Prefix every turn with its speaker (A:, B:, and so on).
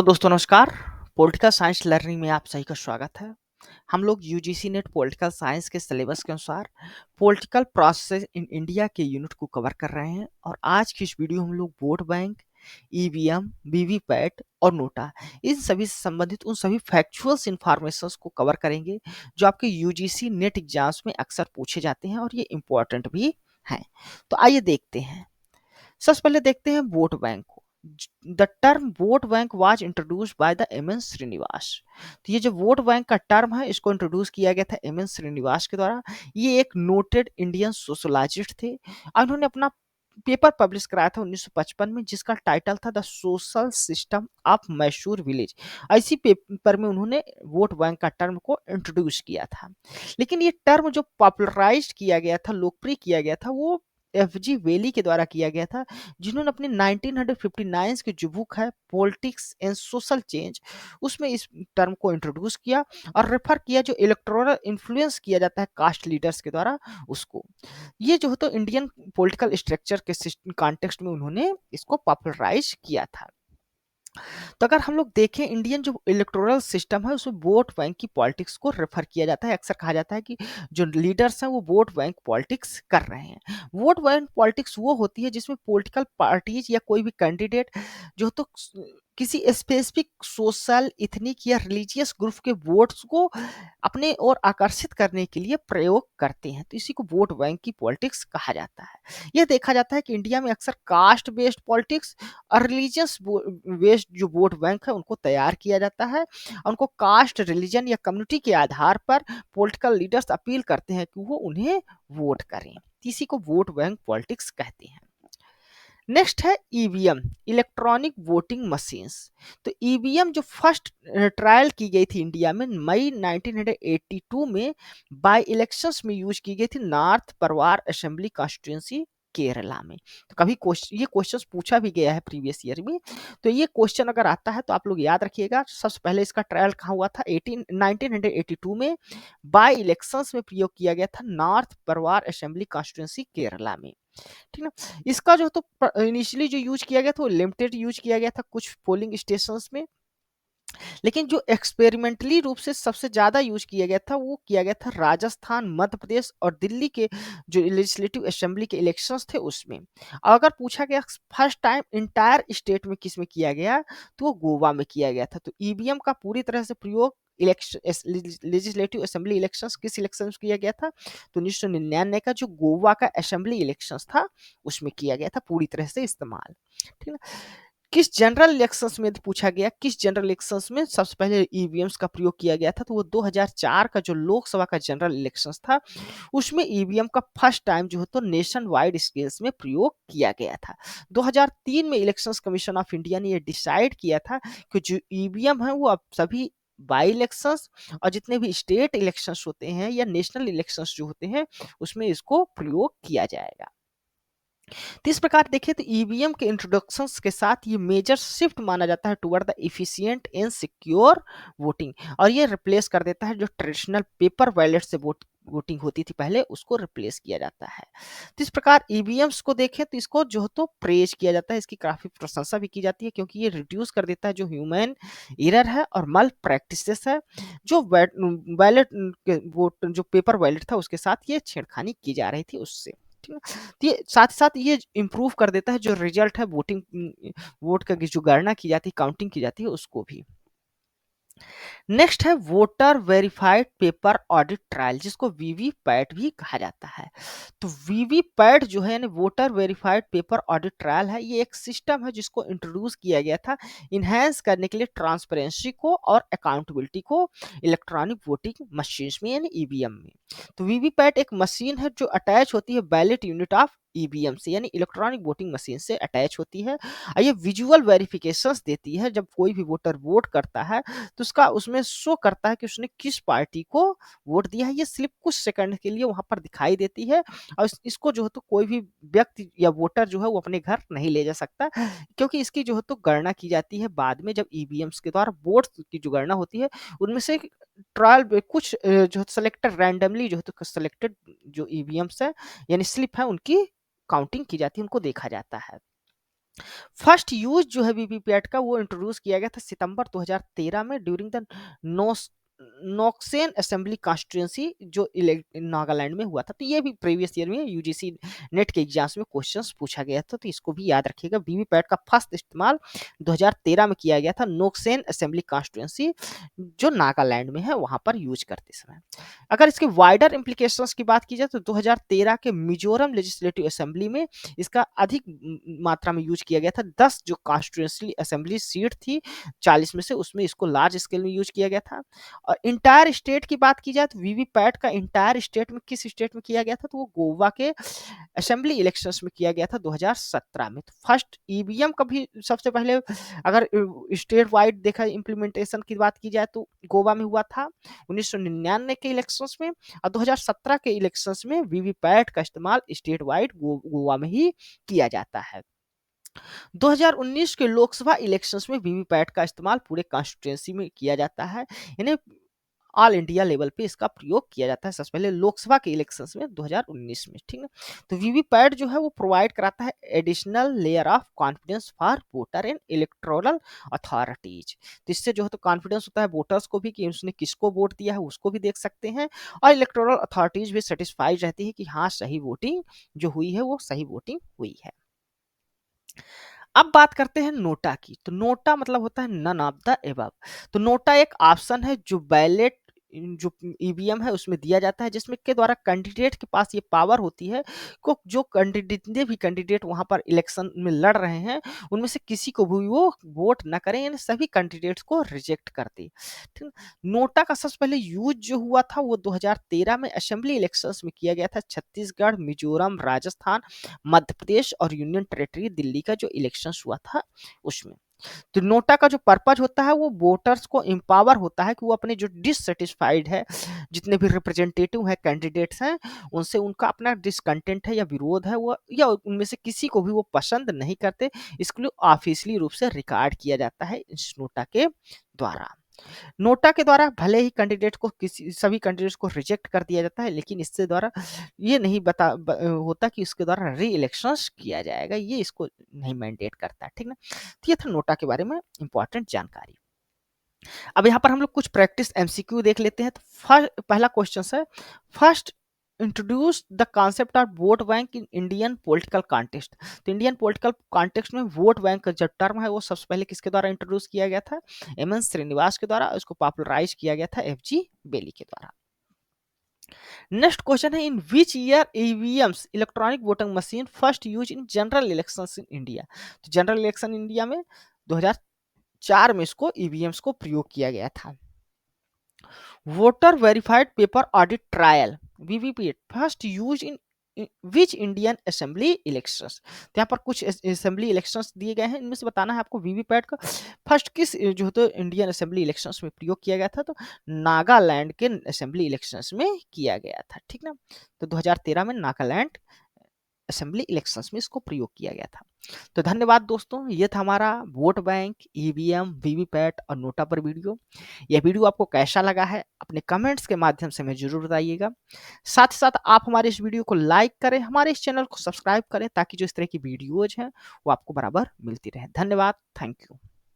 A: Hello दोस्तों नमस्कार। Political science learning में आप सभी का स्वागत है। हम लोग यूजीसी नेट पॉलिटिकल साइंस के सिलेबस के अनुसार पॉलिटिकल प्रोसेस इन इंडिया के यूनिट को कवर कर रहे हैं और आज की इस वीडियो में हम लोग वोट बैंक, ईवीएम, वीवीपैट और नोटा इन सभी से संबंधित उन सभी फैक्चुअल्स इंफॉर्मेशंस को कवर करेंगे जो आपके यूजीसी नेट एग्जाम्स में अक्सर पूछे जाते हैं और ये इंपॉर्टेंट भी हैं। तो आइए देखते हैं। सबसे पहले देखते हैं वोट बैंक को। The term vote bank was introduced by the M N Srinivas. तो ये जो वोट बैंक का टर्म है इसको इंट्रोड्यूस किया गया था एम एन श्रीनिवास के द्वारा। ये एक नोटेड इंडियन सोशोलॉजिस्ट थे और उन्होंने अपना पेपर पब्लिश कराया था 1955 में जिसका टाइटल था the social system of Mysore village. इसी पेपर में उन्होंने वोट बैंक का टर्म को इंट्रोड्यूस किया था। लेकिन ये टर्म जो पॉपुलराइज किया गया था, लोकप्रिय किया गया था, वो एफ जी वेली के द्वारा किया गया था, जिन्होंने अपने 1959 की जो बुक है पॉलिटिक्स एंड सोशल चेंज उसमें इस टर्म को इंट्रोड्यूस किया और रेफर किया जो इलेक्टोरल इन्फ्लुएंस किया जाता है कास्ट लीडर्स के द्वारा उसको। ये जो है तो इंडियन पॉलिटिकल स्ट्रक्चर के कॉन्टेक्स्ट में उन्होंने इसको पॉपुलराइज किया था। तो अगर हम लोग देखें इंडियन जो इलेक्टोरल सिस्टम है उसमें वोट बैंक की पॉलिटिक्स को रेफर किया जाता है। अक्सर कहा जाता है कि जो लीडर्स हैं वो वोट बैंक पॉलिटिक्स कर रहे हैं। वोट बैंक पॉलिटिक्स वो होती है जिसमें पॉलिटिकल पार्टीज या कोई भी कैंडिडेट जो तो किसी स्पेसिफिक सोशल, इथनिक या रिलीजियस ग्रुप के वोट्स को अपने ओर आकर्षित करने के लिए प्रयोग करते हैं। तो इसी को वोट बैंक की पॉलिटिक्स कहा जाता है। यह देखा जाता है कि इंडिया में अक्सर कास्ट बेस्ड पॉलिटिक्स और रिलीजियस बेस्ड जो वोट बैंक है उनको तैयार किया जाता है। उनको कास्ट, रिलीजन या कम्युनिटी के आधार पर पॉलिटिकल लीडर्स अपील करते हैं कि वो उन्हें वोट करें। इसी को वोट बैंक पॉलिटिक्स कहते हैं। नेक्स्ट है ईवीएम, इलेक्ट्रॉनिक वोटिंग मशीन्स। तो ईवीएम जो फर्स्ट ट्रायल की गई थी इंडिया में मई 1982 में बाय इलेक्शंस में यूज की गई थी नॉर्थ परवार असेंबली कॉन्स्टिट्यूंसी केरला में। तो कभी ये क्वेश्चन पूछा भी गया है प्रीवियस ईयर में। तो ये क्वेश्चन अगर आता है तो आप लोग याद रखिएगा सबसे पहले इसका ट्रायल कहाँ हुआ था 1982 में बाय इलेक्शंस में प्रयोग किया गया था नॉर्थ परवार असेंबली कॉन्स्टिट्यूंसी केरला में। ठीक ना। इसका जो तो इनिशियली जो यूज किया गया था वो लिमिटेड यूज किया गया था कुछ पोलिंग स्टेशंस में। लेकिन जो एक्सपेरिमेंटली रूप से सबसे ज्यादा यूज किया गया था वो किया गया था राजस्थान, मध्य प्रदेश और दिल्ली के जो लेजिस्लेटिव असेंबली के इलेक्शंस थे उसमें। अगर पूछा गया फर्स्ट टाइम इंटायर स्टेट में किस में किया गया तो वो गोवा में किया गया था। तो ईवीएम का पूरी तरह से प्रयोग इलेक्शन लेजिस्लेटिव असेंबली इलेक्शंस किस इलेक्शन में किया गया था तो 1999 का जो गोवा का असेंबली इलेक्शंस था उसमें किया गया था पूरी तरह से इस्तेमाल। ठीक है। किस जनरल इलेक्शंस में यदि पूछा गया किस जनरल इलेक्शंस में सबसे पहले ईवीएम्स का प्रयोग किया गया था तो वो 2004 का जो लोकसभा का जनरल इलेक्शंस था उसमें ईवीएम का फर्स्ट टाइम जो है तो नेशन वाइड स्केल्स में प्रयोग किया गया था। 2003 में इलेक्शंस कमीशन ऑफ इंडिया ने ये डिसाइड किया था कि जो ईवीएम है वो अब सभी बाई इलेक्शंस और जितने भी स्टेट इलेक्शंस होते हैं या नेशनल इलेक्शंस जो होते हैं उसमें इसको प्रयोग किया जाएगा। तो इस प्रकार देखिए तो ईवीएम के इंट्रोडक्शन के साथ ये मेजर शिफ्ट माना जाता है toward the efficient and secure voting और ये रिप्लेस कर देता है जो ट्रेडिशनल पेपर बैलेट से वोटिंग होती थी पहले उसको रिप्लेस किया जाता है। तो इस प्रकार ईवीएम्स को देखें तो इसको जो तो प्रेज किया जाता है, इसकी काफी प्रशंसा भी की जाती है क्योंकि ये रिड्यूस कर देता है जो ह्यूमन एरर है और मल प्रैक्टिसेस है जो बैलेट वोट जो पेपर बैलेट था उसके साथ ये छेड़खानी की जा रही थी उससे। ठीक है। तो ये साथ ही साथ ये इम्प्रूव कर देता है जो रिजल्ट है वोट का जो गणना की जाती है, काउंटिंग की जाती है उसको भी। नेक्स्ट है voter verified paper audit trial जिसको वीवीपैट भी कहा जाता है। तो वीवीपैट जो है यानी voter verified paper audit trial है, ये एक सिस्टम है जिसको इंट्रोड्यूस किया गया था इनहेंस करने के लिए ट्रांसपेरेंसी को और अकाउंटेबिलिटी को इलेक्ट्रॉनिक वोटिंग मशीन में यानी ईवीएम में। तो वीवीपैट एक मशीन है जो अटैच होती है बैलेट यूनिट ऑफ ईवीएम से यानी इलेक्ट्रॉनिक वोटिंग मशीन से अटैच होती है और ये विजुअल वेरिफिकेशंस देती है। जब कोई भी वोटर वोट करता है तो उसका उसमें शो करता है कि उसने किस पार्टी को वोट दिया है। ये स्लिप कुछ सेकंड के लिए वहां पर दिखाई देती है और इसको जो है तो कोई भी व्यक्ति या वोटर जो है वो अपने घर नहीं ले जा सकता क्योंकि इसकी जो है तो गणना की जाती है बाद में जब ईवीएम्स के द्वारा वोट की जो गणना होती है उनमें से ट्रायल कुछ जो सेलेक्टेड रैंडमली जो है तो सेलेक्टेड जो ईवीएम्स है यानी स्लिप है उनकी काउंटिंग की जाती है, उनको देखा जाता है। फर्स्ट यूज जो है वीवीपैट का वो इंट्रोड्यूस किया गया था सितंबर 2013 में ड्यूरिंग द नोस नोक्सेन असेंबली कॉन्स्टिट्यूंसी जो नागालैंड में हुआ था। तो ये भी प्रीवियस ईयर में यूजीसी नेट के एग्जाम्स में क्वेश्चंस पूछा गया था, तो इसको भी याद रखिएगा। वीवीपैट का फर्स्ट इस्तेमाल 2013 में किया गया था नोक्सेन असेंबली कॉन्स्टिट्यूंसी जो नागालैंड में है वहां पर यूज करते समय। अगर इसके वाइडर इम्प्लीकेशंस की बात की जाए तो 2013 के मिजोरम लेजिस्लेटिव असेंबली में इसका अधिक मात्रा में यूज किया गया था। 10 जो कॉन्स्टिट्यूंसी असेंबली सीट थी 40 में से, उसमें इसको लार्ज स्केल में यूज किया गया था। और इंटायर स्टेट की बात की जाए तो वीवीपैट का इंटायर स्टेट में किस स्टेट में किया गया था, तो वो गोवा के असेंबली इलेक्शंस में किया गया था 2017 में। तो फर्स्ट ईवीएम का भी सबसे पहले अगर स्टेट वाइड देखा इम्प्लीमेंटेशन की बात की जाए तो गोवा में हुआ था 1999 के इलेक्शंस में, और 2017 के इलेक्शंस में वीवीपैट का इस्तेमाल स्टेट वाइड गोवा में ही किया जाता है। 2019 के लोकसभा इलेक्शंस में वीवीपैट का इस्तेमाल पूरे कॉन्स्टिट्यूंसी में किया जाता है, यानी ऑल इंडिया लेवल पे इसका प्रयोग किया जाता है सबसे पहले लोकसभा के इलेक्शंस में 2019 में, ठीक है। तो वीवीपैट जो है वो प्रोवाइड कराता है additional layer of confidence for voter and electoral authorities. तो इससे जो है तो कॉन्फिडेंस होता है वोटर्स को भी कि उसने किसको वोट दिया है उसको भी देख सकते हैं, और इलेक्टोरल अथॉरिटीज भी सेटिस्फाइड रहती है कि हाँ सही वोटिंग जो हुई है वो सही वोटिंग हुई है। अब बात करते हैं नोटा की। तो नोटा मतलब होता है नन ऑफ द एबव। तो नोटा एक ऑप्शन है जो बैलेट जो ईवीएम है उसमें दिया जाता है, जिसमें के द्वारा कैंडिडेट के पास ये पावर होती है को जो कैंडिडेट जितने भी कैंडिडेट वहां पर इलेक्शन में लड़ रहे हैं उनमें से किसी को भी वो वोट न करें, यानी सभी कैंडिडेट्स को रिजेक्ट कर दे, ठीक है। नोटा का सबसे पहले यूज जो हुआ था वो 2013 में असेंबली इलेक्शंस में किया गया था। छत्तीसगढ़, मिजोरम, राजस्थान, मध्य प्रदेश और यूनियन टेरिटरी दिल्ली का जो इलेक्शन हुआ था उसमें। तो नोटा का जो पर्पज होता है वो वोटर्स को एम्पावर होता है कि वो अपने जो डिससेटिस्फाइड है जितने भी रिप्रेजेंटेटिव है कैंडिडेट्स हैं उनसे उनका अपना डिसकंटेंट है या विरोध है वो, या उनमें से किसी को भी वो पसंद नहीं करते, इसके लिए ऑफिशियली रूप से रिकॉर्ड किया जाता है इस नोटा के द्वारा। नोटा के द्वारा भले ही कैंडिडेट को किसी सभी कैंडिडेट्स को रिजेक्ट कर दिया जाता है, लेकिन इससे द्वारा ये नहीं होता कि इसके द्वारा री इलेक्शंस किया जाएगा, ये इसको नहीं मैंडेट करता है, ठीक ना। तो ये था नोटा के बारे में इंपॉर्टेंट जानकारी। अब यहाँ पर हम लोग कुछ प्रैक्टिस एमसीक्यू देख लेते हैं। तो पहला क्वेश्चन है, first introduce the concept of vote bank in Indian political context. तो इंडियन पॉलिटिकल कॉन्टेक्स्ट में वोट बैंक का जो टर्म है वो सबसे पहले किसके द्वारा इंट्रोड्यूस किया गया था, एम.एन. श्रीनिवास के द्वारा। उसको पॉपुलराइज किया गया था एफ.जी. बेली के द्वारा। नेक्स्ट क्वेश्चन है, in which year EVMs electronic voting machine first use in general elections in India. तो जनरल इलेक्शन इंडिया में 2004 में इसको ईवीएम्स को प्रयोग किया गया था। Voter verified paper audit trial VVPAT first use in which Indian assembly elections. तो यहाँ पर कुछ असेंबली इलेक्शंस दिए गए हैं, इनमें से बताना है आपको वीवीपैट का फर्स्ट किस जो तो इंडियन असेंबली इलेक्शंस में प्रयोग किया गया था। तो नागालैंड के असेंबली इलेक्शंस में किया गया था, ठीक ना। तो 2013 में नागालैंड असेंबली इलेक्शंस में इसको प्रयोग किया गया था। तो धन्यवाद दोस्तों, ये था हमारा वोट बैंक, ईवीएम, वीवीपैट और नोटा पर वीडियो। यह वीडियो आपको कैसा लगा है अपने कमेंट्स के माध्यम से हमें जरूर बताइएगा। साथ ही साथ आप हमारे इस वीडियो को लाइक करें, हमारे इस चैनल को सब्सक्राइब करें ताकि जो इस तरह की वीडियोज हैं वो आपको बराबर मिलती रहे। धन्यवाद, थैंक यू।